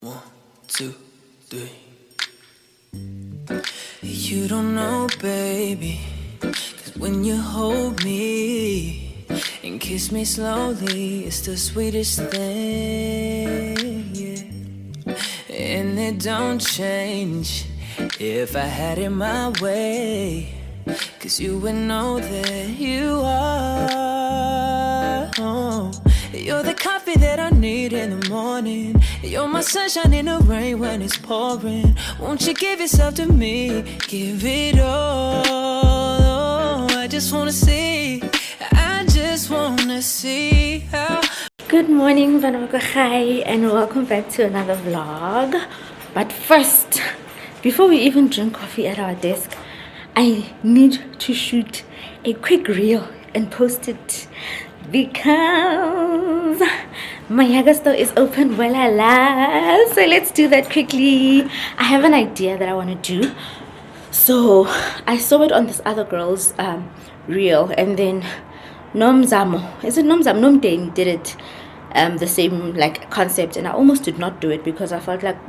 1, 2, 3. You don't know, baby, 'cause when you hold me and kiss me slowly, it's the sweetest thing, yeah. And it don't change if I had it my way, 'cause you would know that you are. Oh, you're the coffee that I need in the morning. You're my sunshine in the rain when it's pouring. Won't you give yourself to me? Give it all. Oh, I just wanna see. I just wanna see how. Good morning, Vanavakahai, and welcome back to another vlog. But first, before we even drink coffee at our desk, I need to shoot a quick reel and post it because my Yaga store is open. Voila! So let's do that quickly. I have an idea that I want to do. So I saw it on this other girl's reel, and then Nomzamo, is it Nomzamo? Nomdane did it, the same like concept, and I almost did not do it because I felt like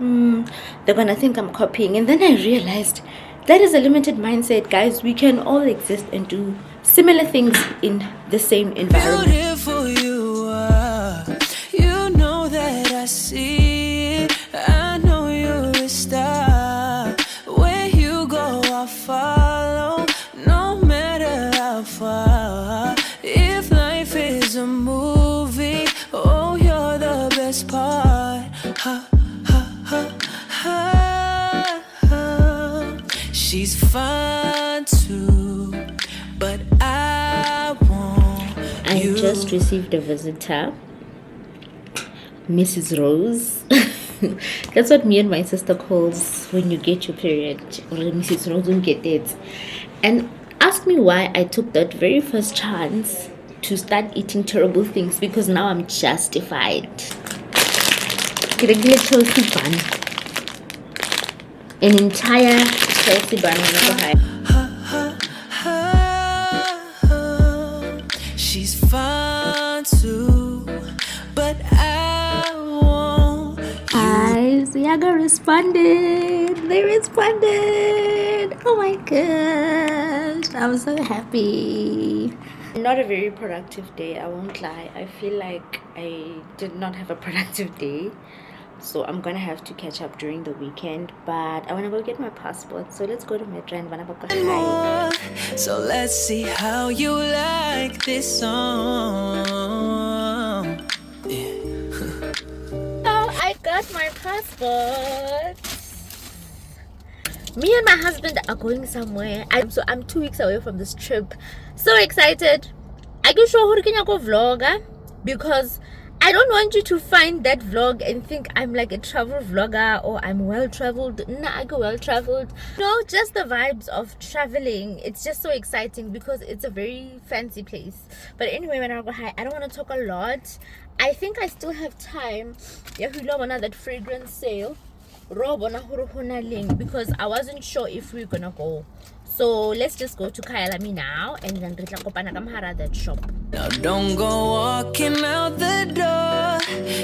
they're gonna think I'm copying. And then I realized that is a limited mindset, guys. We can all exist and do similar things in the same environment. Beautiful you are, you know that I see it. I know you're a star. Where you go, I'll follow, no matter how far. If life is a movie, oh, you're the best part. Ha, ha, ha, ha. She's fun too, but I just received a visitor, Mrs. Rose. That's what me and my sister calls when you get your period, or Mrs. Rose will get it. And ask me why I took that very first chance to start eating terrible things, because now I'm justified. An entire Chelsea bun. She's fun too, but I want you. Yaga responded. They responded. Oh my gosh, I'm so happy. Not a very productive day, I won't lie. I feel like I did not have a productive day, so I'm gonna have to catch up during the weekend. But I want to go get my passport, so let's go to Metro and more. So let's see how you like this song. Yeah. Oh, I got my passport. Me and my husband are going somewhere. I'm 2 weeks away from this trip. So excited. I can show you go vlogger, because I don't want you to find that vlog and think I'm like a travel vlogger or I'm well traveled. Nah, I go well traveled. No, just the vibes of traveling. It's just so exciting because it's a very fancy place. But anyway, when I go high, I don't want to talk a lot. I think I still have time. Yeah, you know, that fragrance sale, because I wasn't sure if we we're gonna go. So let's just go to Kailami now, and then that shop. Now don't go walking out the door,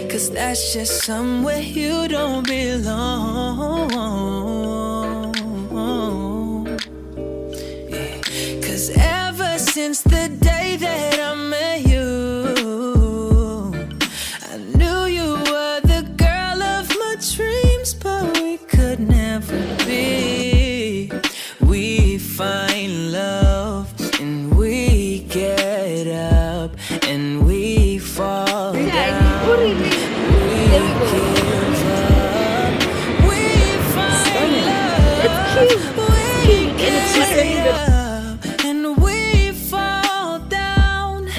'cause that's just somewhere you don't belong. Yeah. 'Cause ever since the day that I met you, I knew you were the girl of my dreams, but we could never be. We find love and we get up and we fall down. We give up. We find love. We get up and we fall down.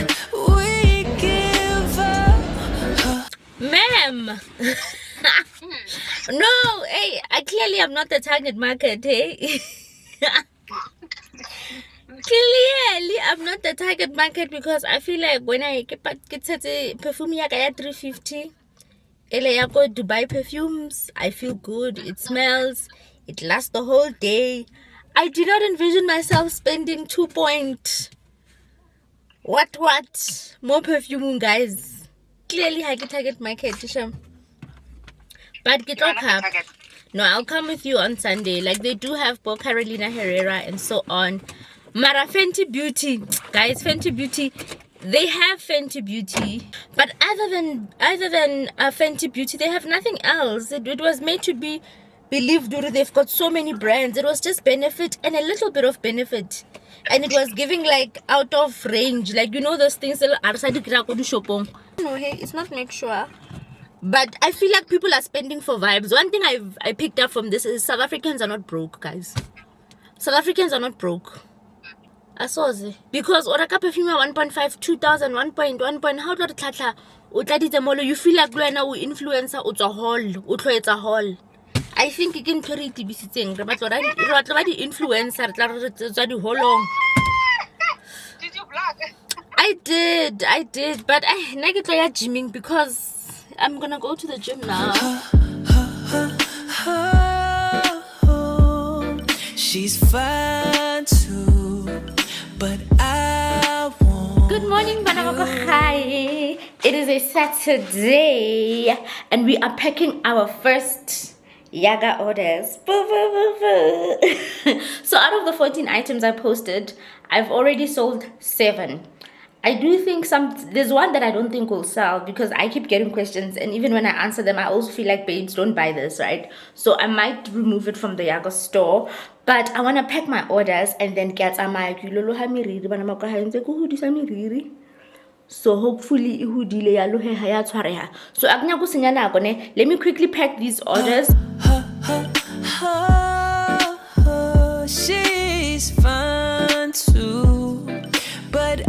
We give up. Ma'am. No, hey, I clearly am not the target market, hey. Clearly I'm not the target market, because I feel like when I get perfume Yaga 350, I go Dubai perfumes, I feel good, it smells, it lasts the whole day. I do not envision myself spending 2 point what more perfume, guys. Clearly I get target market. But get up. No, I'll come with you on Sunday. Like they do have Bo Carolina Herrera and so on. Mara Fenty Beauty, guys, Fenty Beauty. They have Fenty Beauty, but other than Fenty Beauty, they have nothing else. It was made to be believed. They've got so many brands. It was just benefit and a little bit of benefit, and it was giving like out of range, like you know those things that are no, hey, it's not make sure. But I feel like people are spending for vibes. One thing I picked up from this is South Africans are not broke, guys. South Africans are not broke. I saw it. Because oraka perfume 1.5, 2,000, 1.1. How do you feel like you are influencer? It's a haul. It's a haul. I think you can carry it. But the influencer, how long? Did you vlog? I did. But I get gymming because I'm gonna go to the gym now. She's fine too, but I won't. Good morning, Banamako. Hi. It is a Saturday, and we are packing our first Yaga orders. So out of the 14 items I posted, I've already sold 7. I do think there's one that I don't think will sell because I keep getting questions, and even when I answer them I also feel like babes don't buy this, right? So I might remove it from the Yaga store, but I want to pack my orders and then get a mic. So hopefully so let me quickly pack these orders. She's fun too, but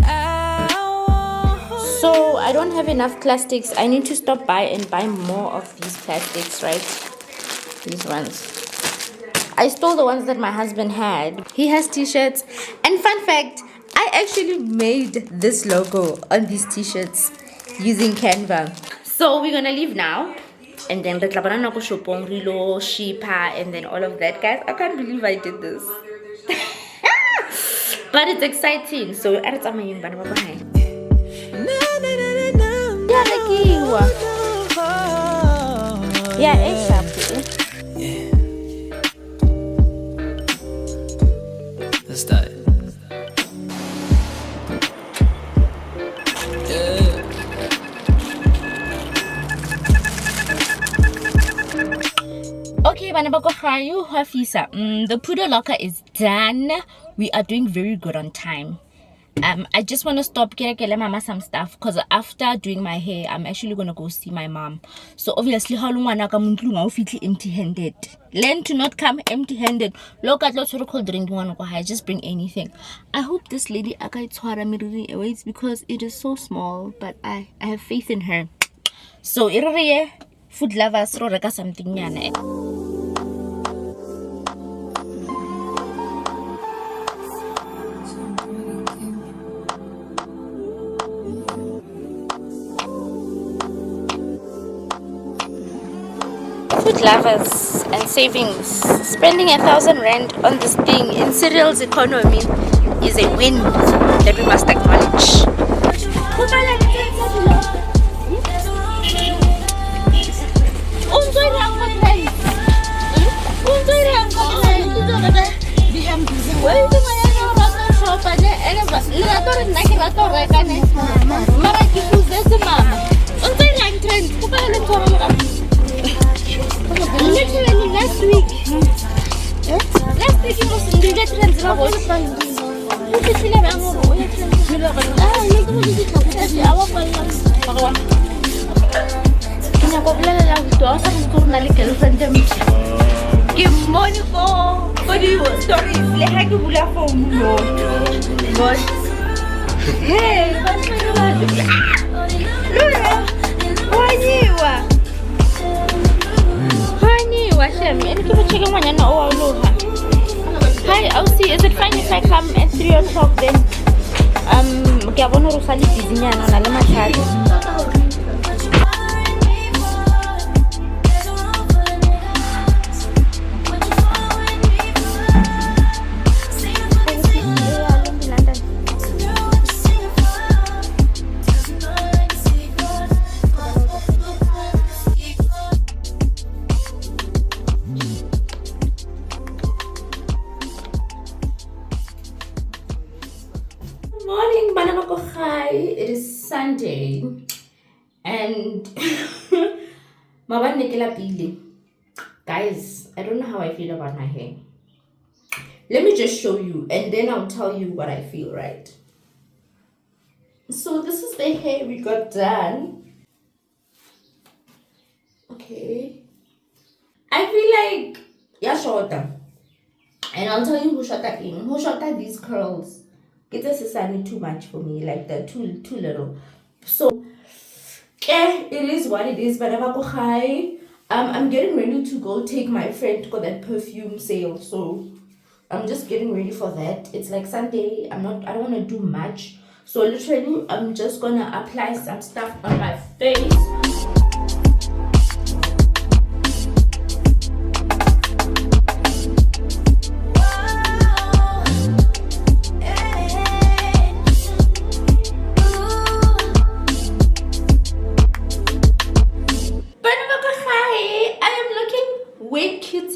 so I don't have enough plastics. I need to stop by and buy more of these plastics, right? These ones. I stole the ones that my husband had. He has t-shirts. And fun fact, I actually made this logo on these t-shirts using Canva. So we're gonna leave now. And then the shopong rilo, shipa, and then all of that, guys. I can't believe I did this. But it's exciting. So yeah, exactly. Yeah. Let's start. Okay, the poodle locker is done. We are doing very good on time. I just want to stop getting mama some stuff because after doing my hair, I'm actually going to go see my mom. So obviously, how long empty-handed? Learn to not come empty-handed. Look at lots of cold drinking. I just bring anything. I hope this lady waits because it is so small, but I have faith in her. So food lovers, something. Food lovers and savings. Spending 1,000 rand on this thing in cereals economy is a win that we must acknowledge. Literally last week it was in the trends. Give money for the stories. Hey, Shem, hi, I'll see. Is it fine if I come at 3 o'clock then? Sunday, and guys, I don't know how I feel about my hair. Let me just show you, and then I'll tell you what I feel, right? So this is the hair we got done. Okay. I feel like yeah, shorter. And I'll tell you who shot that in. Who shot that these curls. It's necessarily too much for me, like they're too little. So it is what it is, but I'm getting ready to go take my friend to that perfume sale. So I'm just getting ready for that. It's like Sunday. I don't want to do much. So literally, I'm just gonna apply some stuff on my face.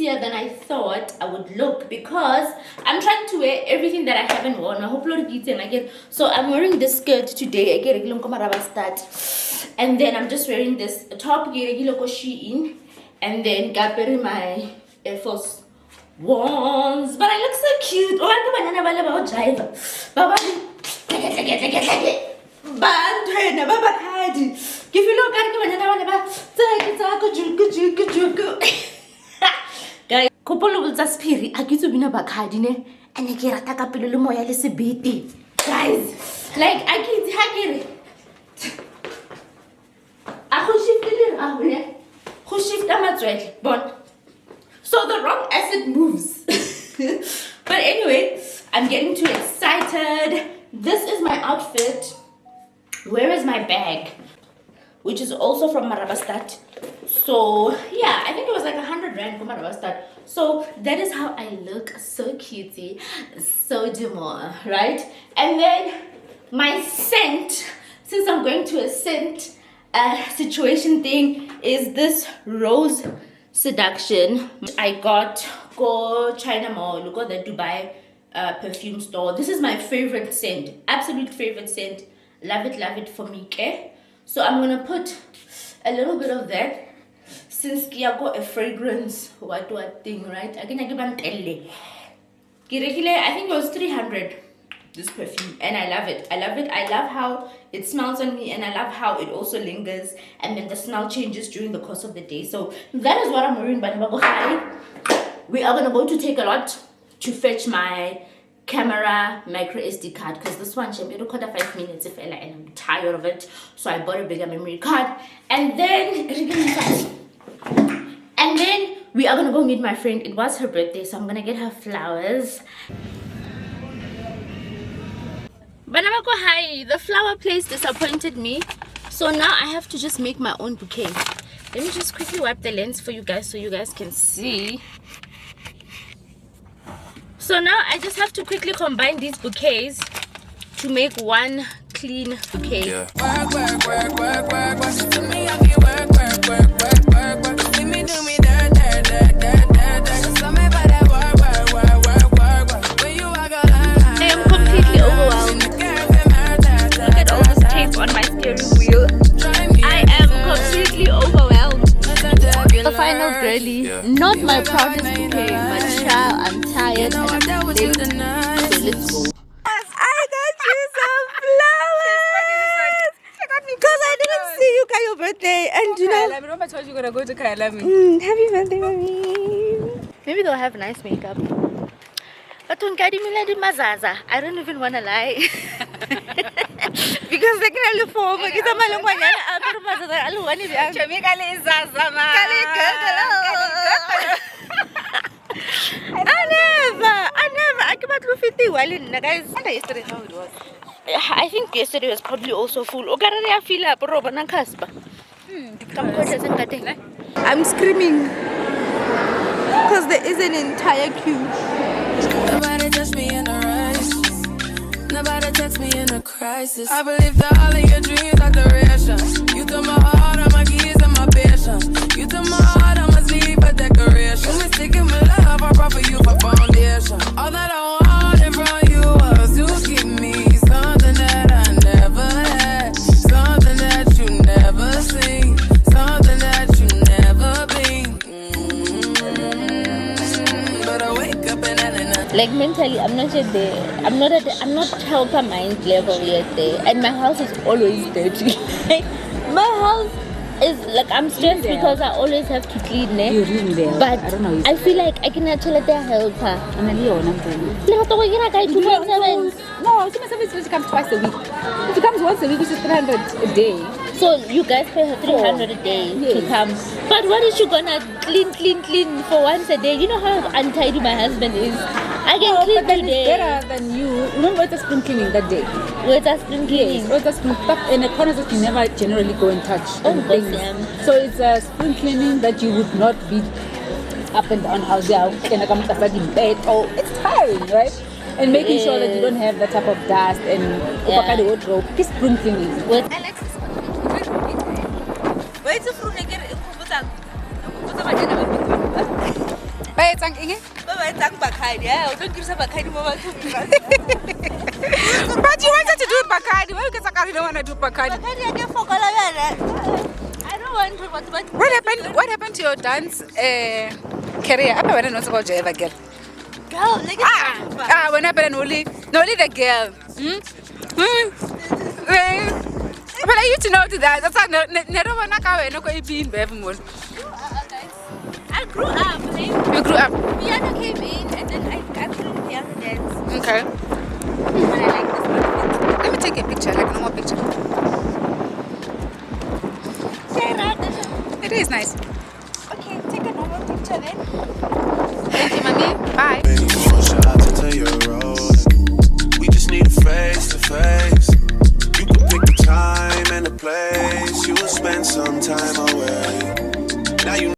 Than I thought I would look, because I'm trying to wear everything that I haven't worn. I hope again. So I'm wearing this skirt today, and then I'm just wearing this top, and then got my Air Force Ones. But I look so cute. Guys, kopolo bultsa spiri a kitso bina bakhadi ne ene ke rata ka pelo le moya le sebete. Guys, like I kitse ha kere a go shiftile a hole go shifta matswele bon, so the wrong acid moves. But anyway, I'm getting too excited. This is my outfit. Where is my bag? Which is also from Marabastad. So yeah, I think it was like 100 rand from Marabastad. So that is how I look. So cutesy, so demure, right? And then my scent, since I'm going to a scent situation thing, is this Rose Seduction. I got go China Mall, look at the Dubai perfume store. This is my favorite scent, absolute favorite scent. Love it for me, okay? So I'm gonna put a little bit of that, since Yaga a fragrance what thing, right? I think I think it was 300, this perfume, and I love it. I love how it smells on me, and I love how it also lingers, and then the smell changes during the course of the day. So that is what I'm wearing. But we are gonna go to take a lot to fetch my camera micro SD card, because this one should be 5 minutes if and I'm tired of it. So I bought a bigger memory card, and then we are gonna go meet my friend. It was her birthday, so I'm gonna get her flowers. Banamako, hi, the flower place disappointed me, so now I have to just make my own bouquet. Let me just quickly wipe the lens for you guys so you guys can see. So now I just have to quickly combine these bouquets to make one clean bouquet. Yeah. I am completely overwhelmed. Look at all this tape on my steering wheel. I am completely overwhelmed. The final girly, not my proudest bouquet, but child, I'm tired and I'm late, so let's go. I got you some flowers! Because I didn't see you got your birthday, and you know, I told you gonna go to Kailami. Happy birthday, mommy. Maybe they'll have nice makeup. But I don't even want to lie. Because they can look for me. I think yesterday was probably also full. I'm screaming because there is an entire queue. Nobody touch me in a rush. Nobody text me in a crisis. I believe that all of your dreams are duration. You took my heart, all my keys, and my patience. You took my heart, I must leave a decoration. You mistaken my love, I brought for you for foundation. All that I wanted from you was to give me something that I never had. Something Like mentally, I'm not yet there. I'm not helper mind level yet there. And my house is always dirty. My house is like, I'm stressed because I always have to clean it. You're really there. But I don't know. I feel like I cannot tell the helper. I'm a Leo, I'm telling you. No, No, she comes twice a week. If she comes once a week, which is 300 a day. so you guys pay her 300 a day to come. But what is she gonna clean for once a day? You know how untidy my husband is. I can clean but then today. it's better than you. Remember, it's a spring cleaning that day. Where's that spring cleaning? Yes, it's a spring stuff in the corners that you never generally go and touch. Oh, and things. So it's a spring cleaning that you would not be up and down house there and come in bed. Oh, it's tiring, right? And making sure that you don't have that type of dust and kind of wardrobe. It's spring cleaning. But you wanted to do Bacardi. Why because I don't want to do Bacardi? I don't want to, but What happened to your dance career? I don't know about you ever girl. girl, When happened only the girl. But I used to know to that. That's why never want to go in Bevmon. I grew up. You grew up. Piano came in and then I couldn't piano dance. Okay. But I like this one. Let me take a picture, like no more picture. It is nice. Okay, take a normal picture then. Thank you, mommy. Bye. We just need a face to face. You can pick the time and the place. You will spend some time away.